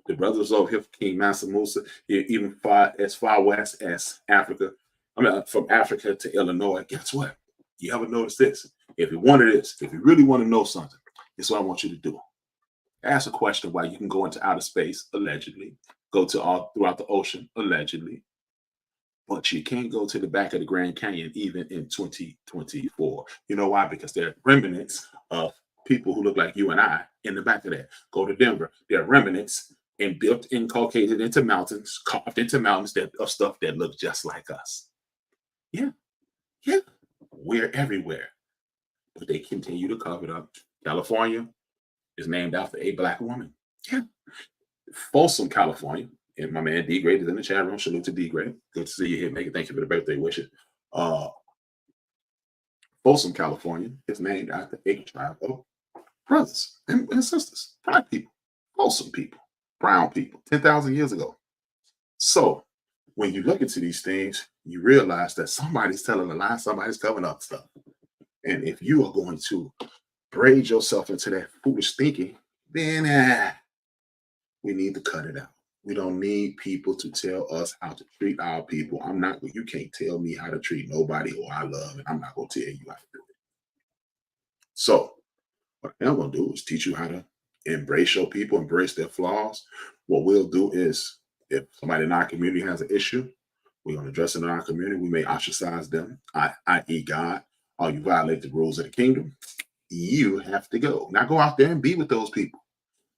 The brothers over here, King Mansa Musa, even far west as Africa. I mean, from Africa to Illinois. Guess what? You ever notice this? If you really want to know something, this is what I want you to do. Ask a question why you can go into outer space, allegedly, go to all throughout the ocean, allegedly, but you can't go to the back of the Grand Canyon even in 2024. You know why? Because there are remnants of people who look like you and I in the back of that. Go to Denver. There are remnants and inculcated into mountains, carved into mountains of stuff that look just like us. Yeah, we're everywhere, but they continue to cover it up. California is named after a Black woman. Yeah, Folsom, California, and my man D Great is in the chat room. Salute to D Great. Good to see you here, Megan. Thank you for the birthday wishes. Folsom, California is named after a tribe of brothers and sisters, Black people, Folsom people, brown people, 10,000 years ago. So when you look into these things, you realize that somebody's telling a lie, somebody's covering up stuff. And if you are going to braid yourself into that foolish thinking, then we need to cut it out. We don't need people to tell us how to treat our people. You can't tell me how to treat nobody who I love, and I'm not going to tell you how to do it. So what I'm going to do is teach you how to embrace your people, embrace their flaws. What we'll do is, if somebody in our community has an issue, we're going to address it in our community. We may ostracize them, i.e. God. Oh, you violate the rules of the kingdom, you have to go. Now go out there and be with those people.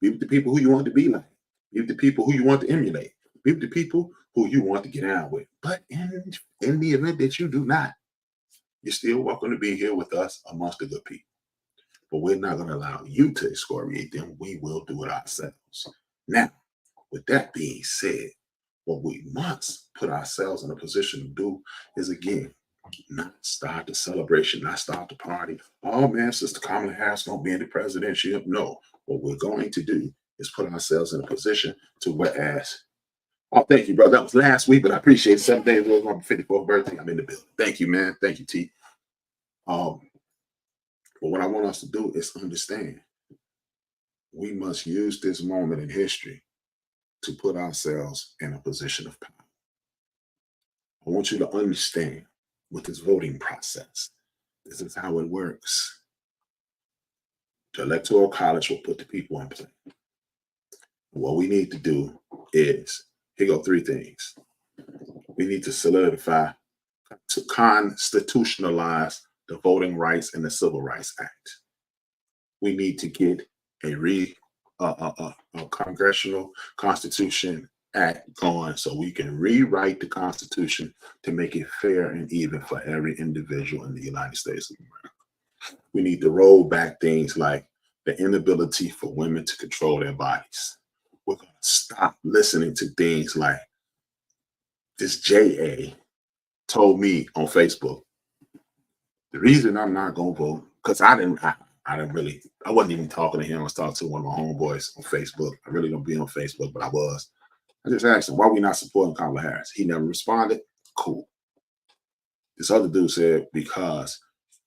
Be with the people who you want to be like. Be with the people who you want to emulate. Be with the people who you want to get out with. But in the event that you do not, you're still welcome to be here with us amongst the good people. But we're not going to allow you to excoriate them. We will do it ourselves. Now, with that being said, what we must put ourselves in a position to do is, again, not start the celebration, not start the party. Oh man, Sister Kamala Harris gonna be in the presidency. No, what we're going to do is put ourselves in a position to whereas. Oh, thank you, brother. That was last week, but I appreciate it. 7 days ago, my 54th birthday. I'm in the building. Thank you, man. Thank you, T. But what I want us to do is understand we must use this moment in history to put ourselves in a position of power. I want you to understand with this voting process, this is how it works. The Electoral College will put the people in place. What we need to do is, here go 3 things. We need to solidify, to constitutionalize the Voting Rights and the Civil Rights Act. We need to get a Congressional Constitution Act going so we can rewrite the Constitution to make it fair and even for every individual in the United States of America. We need to roll back things like the inability for women to control their bodies. We're going to stop listening to things like this JA told me on Facebook, the reason I'm not gonna vote, because I didn't really, I wasn't even talking to him. I was talking to one of my homeboys on Facebook. I really don't be on Facebook, but I was. I just asked him, why we not supporting Kamala Harris? He never responded. Cool. This other dude said, because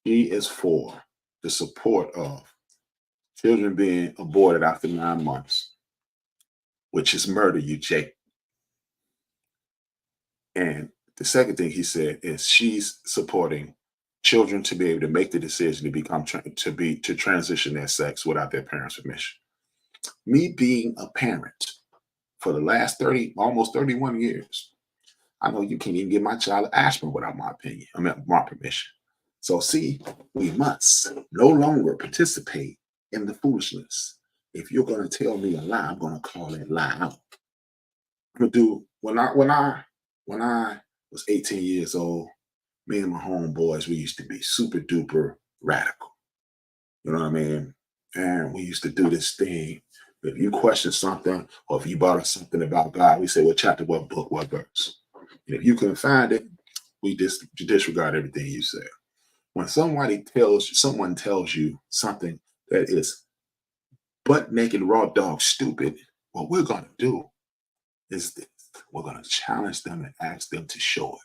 he is for the support of children being aborted after 9 months, which is murder, you Jake. And the second thing he said is she's supporting children to be able to make the decision to become to transition their sex without their parents' permission. Me being a parent for the last 30, almost 31 years, I know you can't even give my child aspirin without my opinion. I mean my permission. So see, we must no longer participate in the foolishness. If you're gonna tell me a lie, I'm gonna call that lie out. I'm gonna do when I was 18 years old, me and my homeboys, we used to be super duper radical. You know what I mean? And we used to do this thing. If you question something or if you brought us something about God, we say, what chapter, what book, what verse. And if you couldn't find it, we disregard everything you said. When someone tells you something that is butt naked, raw dog stupid, what we're gonna do is this. We're gonna challenge them and ask them to show it.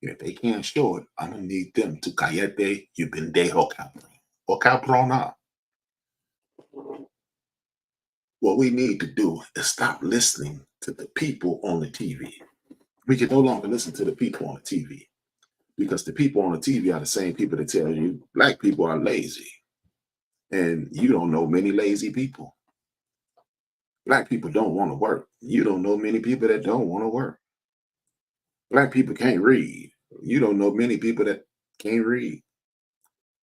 And if they can't show it, I'm gonna need them to callete you pendejo cabrón or cabrona. What we need to do is stop listening to the people on the TV. We can no longer listen to the people on the TV because the people on the TV are the same people that tell you black people are lazy. And you don't know many lazy people. Black people don't want to work. You don't know many people that don't want to work. Black people can't read. You don't know many people that can't read.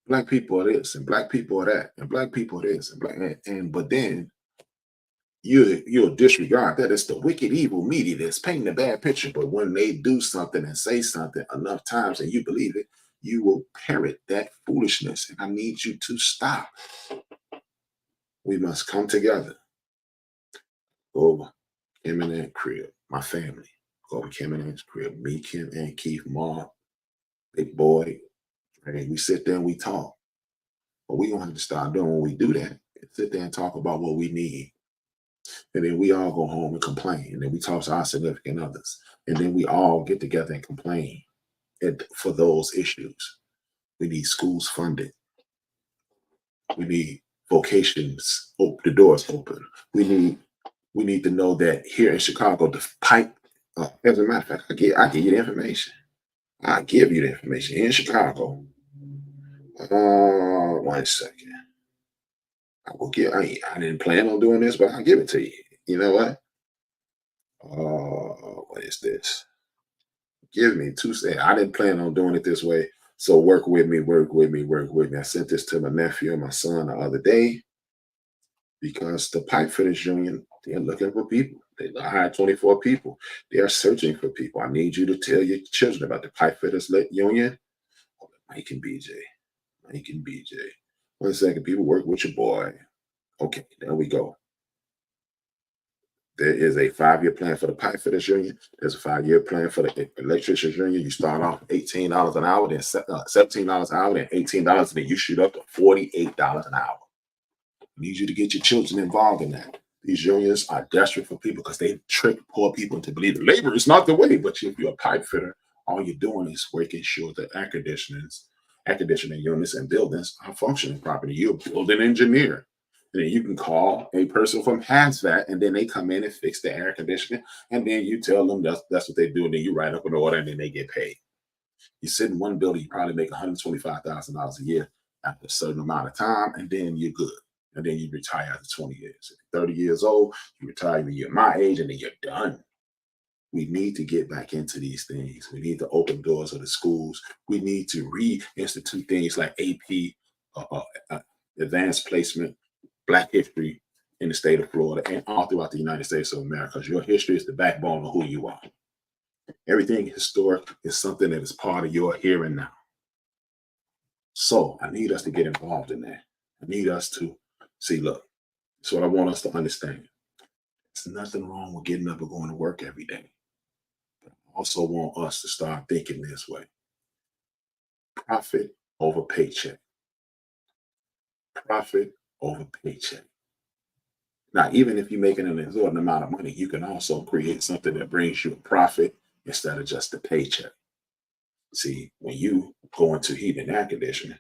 Black people are this and black people are that and black people are this and black and but then you'll disregard that. It's the wicked evil media that's painting a bad picture. But when they do something and say something enough times and you believe it, you will parrot that foolishness. And I need you to stop. We must come together. Go over Kim and Aunt crib, my family. Go over Kim and Aunt's crib. Me, Kim, and Keith, Mom, Big Boy. And we sit there and we talk. What we gonna have to start doing when we do that is sit there and talk about what we need. And then we all go home and complain. And then we talk to our significant others. And then we all get together and complain for those issues. We need schools funded. We need vocations, the doors open. We need to know that here in Chicago, the pipe, as a matter of fact, I give you the information. I give you the information in Chicago. 1 second. I didn't plan on doing this, but I'll give it to you. You know what? What is this? Give me 2 seconds. I didn't plan on doing it this way. So work with me, work with me, work with me. I sent this to my nephew and my son the other day because the pipe fitters union, they're looking for people. They hired 24 people. They are searching for people. I need you to tell your children about the pipe fitters union. Mike and BJ. Mike and BJ. 1 second, people, work with your boy. Okay, there we go. There is a 5-year plan for the pipe fitters union. There's a 5-year plan for the electricians union. You start off $18 an hour, then $17 an hour, then $18, and then you shoot up to $48 an hour. I need you to get your children involved in that. These unions are desperate for people because they trick poor people into believing labor is not the way. But if you're a pipe fitter, all you're doing is making sure that air conditioning units and buildings are functioning properly. You're a building engineer. And then you can call a person from HAZFAT and then they come in and fix the air conditioning. And then you tell them that's what they do. And then you write up an order and then they get paid. You sit in one building, you probably make $125,000 a year after a certain amount of time, and then you're good. And then you retire after 20 years. If you're 30 years old, you retire when you're my age, and then you're done. We need to get back into these things. We need to open doors of the schools. We need to reinstitute things like AP, advanced placement, Black history in the state of Florida and all throughout the United States of America, because your history is the backbone of who you are. Everything historic is something that is part of your here and now. So I need us to get involved in that. I need us to see, look, that's what I want us to understand. There's nothing wrong with getting up and going to work every day. But I also want us to start thinking this way: profit over paycheck. Profit over paycheck. Now, even if you're making an exorbitant amount of money, you can also create something that brings you a profit instead of just a paycheck. See, when you go into heating and air conditioning,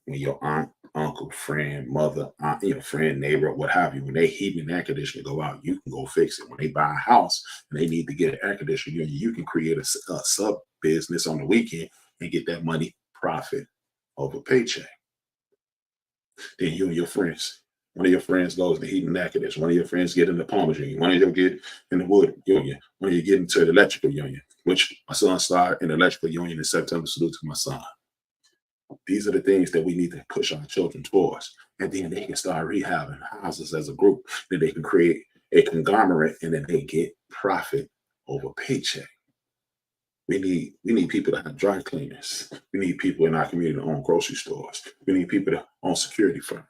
when your aunt, uncle, friend, mother, aunt, friend, neighbor, what have you, when they heating and air conditioning go out, you can go fix it. When they buy a house and they need to get an air conditioner, you can create a sub business on the weekend and get that money profit over paycheck. Then you and your friends, one of your friends goes to heating and air conditioning, one of your friends get in the plumbers union, one of them get in the wood union, one of you get into the electrical union, which my son started in the electrical union in September. Salute to my son. These are the things that we need to push our children towards. And then they can start rehabbing houses as a group. Then they can create a conglomerate and then they get profit over paycheck. We need people to have dry cleaners. We need people in our community to own grocery stores. We need people to own security firms.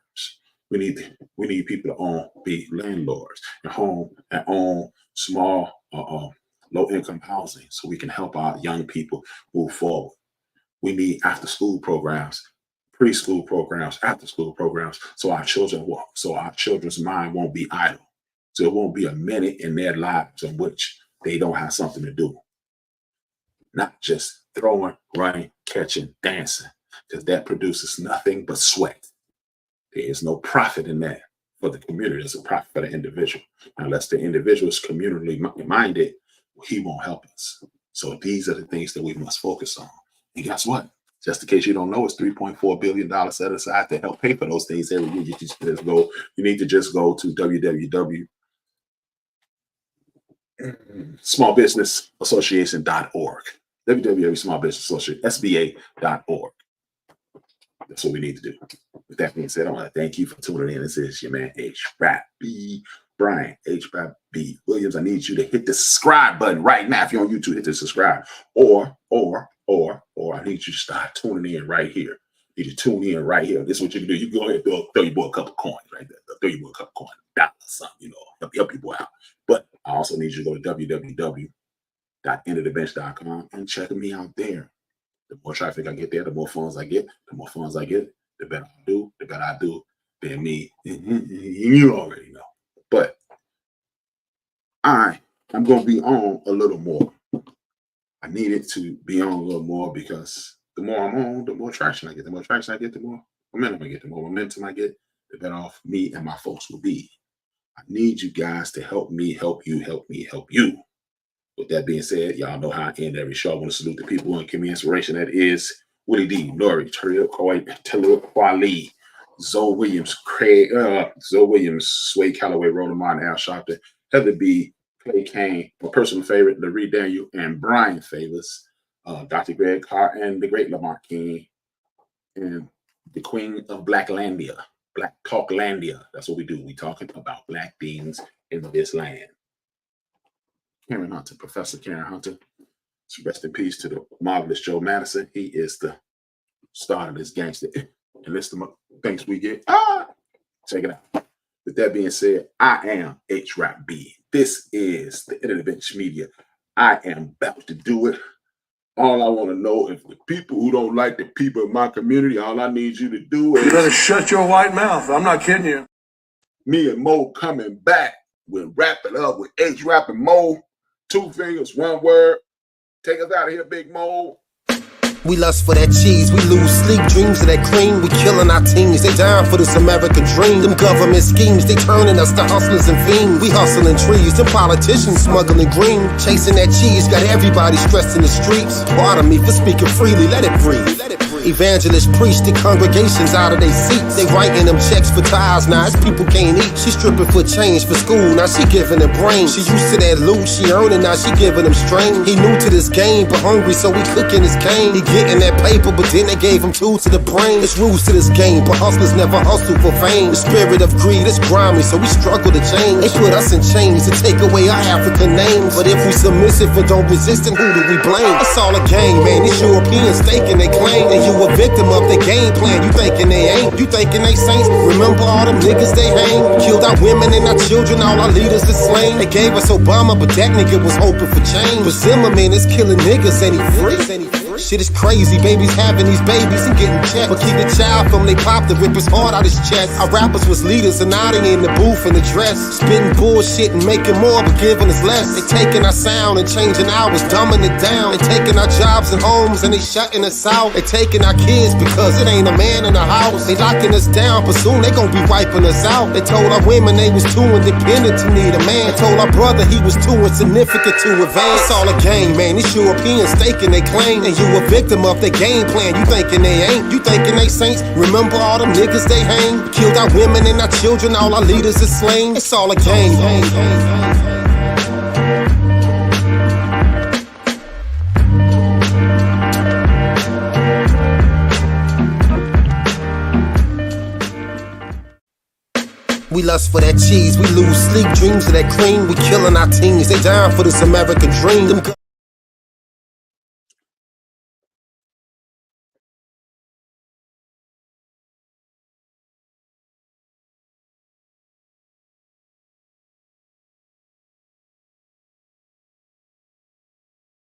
We need people to be landlords and own small low-income housing so we can help our young people move forward. We need after-school programs, preschool programs, after-school programs, so our children's mind won't be idle. So it won't be a minute in their lives in which they don't have something to do. Not just throwing, running, catching, dancing, because that produces nothing but sweat. There is no profit in that for the community. There's a profit for the individual. Unless the individual is communally minded, he won't help us. So these are the things that we must focus on. And guess what? Just in case you don't know, it's $3.4 billion set aside to help pay for those things every year. You need to just go to www.smallbusinessassociation.org. www.smallbusinessassociation.sba.org. That's what we need to do. With that being said, I want to thank you for tuning in. This is your man H-Rap-B, Brian H-Rap-B Williams. I need you to hit the subscribe button right now. If you're on YouTube, hit the subscribe. Or I need you to start tuning in right here. You need to tune in right here. This is what you can do. You go ahead and throw your boy a couple coins right there. Throw your boy a couple coins, $1 or something, help your boy out. But I also need you to go to www.endofthebench.com and check me out there. The more traffic I get there, the more funds I get. The more funds I get, the better I do. The better I do, than me. You already know. But I'm going to be on a little more. I needed to be on a little more because the more I'm on, the more traction I get. The more traction I get, the more momentum I get. The more momentum I get, the better off me and my folks will be. I need you guys to help me, help you, help me, help you. With that being said, y'all know how I end every show. I want to salute the people who give me inspiration. That is Willie D, Nori, Talib Kweli, Zoe Williams, Sway Calloway, Roland Al Sharpton, Heather B, Clay Kane, my personal favorite, Larry Daniel, and Brian Favors, Dr. Greg Carr, and the great Lamar King, and the Queen of Blacklandia, Black Talklandia. That's what we do. We talking about black things in this land. Karen Hunter, Professor Karen Hunter. So rest in peace to the marvelous Joe Madison. He is the star of this gangster. And listen to things we get. Check it out. With that being said, I am H-Rap-B. This is the End of the Bench Media. I am about to do it. All I want to know is the people who don't like the people in my community, all I need you to do is... You better shut your white mouth. I'm not kidding you. Me and Mo coming back. We'll wrap it up with H-Rap and Mo. 2 fingers, 1 word. Take us out of here, Big Mo. We lust for that cheese, we lose sleep, dreams of that cream. We killing our teens, they dying for this American dream. Them government schemes, they turning us to hustlers and fiends. We hustling trees, them politicians smuggling green. Chasing that cheese, got everybody stressed in the streets. Pardon me for speaking freely, let it breathe. Evangelists preach the congregations out of their seats. They writing them checks for tithes, now it's people can't eat. She stripping for change for school, now she giving them brain. She used to that loot, she earning, now she giving them strain. He new to this game, but hungry, so he cooking his cane. He getting that paper, but then they gave him 2 to the brain. It's rules to this game, but hustlers never hustle for fame. The spirit of greed is grimy, so we struggle to change. They put us in chains to take away our African names. But if we submissive and don't resist, then who do we blame? It's all a game, man, these Europeans staking they claim. And you a victim of their game plan. You thinking they ain't, you thinking they saints. Remember all them niggas they hang? Killed our women and our children, all our leaders is slain. They gave us Obama, but that nigga was hoping for change. But Zimmerman is killing niggas and he free. Shit is crazy, babies having these babies and getting checked. But keep the child from they pop to rip his heart out his chest. Our rappers was leaders and now they in the booth in the dress. Spitting bullshit and making more but giving us less. They taking our sound and changing ours, dumbing it down. They taking our jobs and homes and they shutting us out. They taking our kids because it ain't a man in the house. They locking us down, but soon they gon' be wiping us out. They told our women they was too independent to need a man. They told our brother he was too insignificant to advance. It's all a game, man. These Europeans staking they claim. And you a victim of their game plan. You thinking they ain't, you thinking they saints. Remember all them niggas they hang? Killed our women and our children, all our leaders is slain. It's all a game. We lust for that cheese, we lose sleep, dreams of that cream. We killing our teens, they dying for this American dream. Them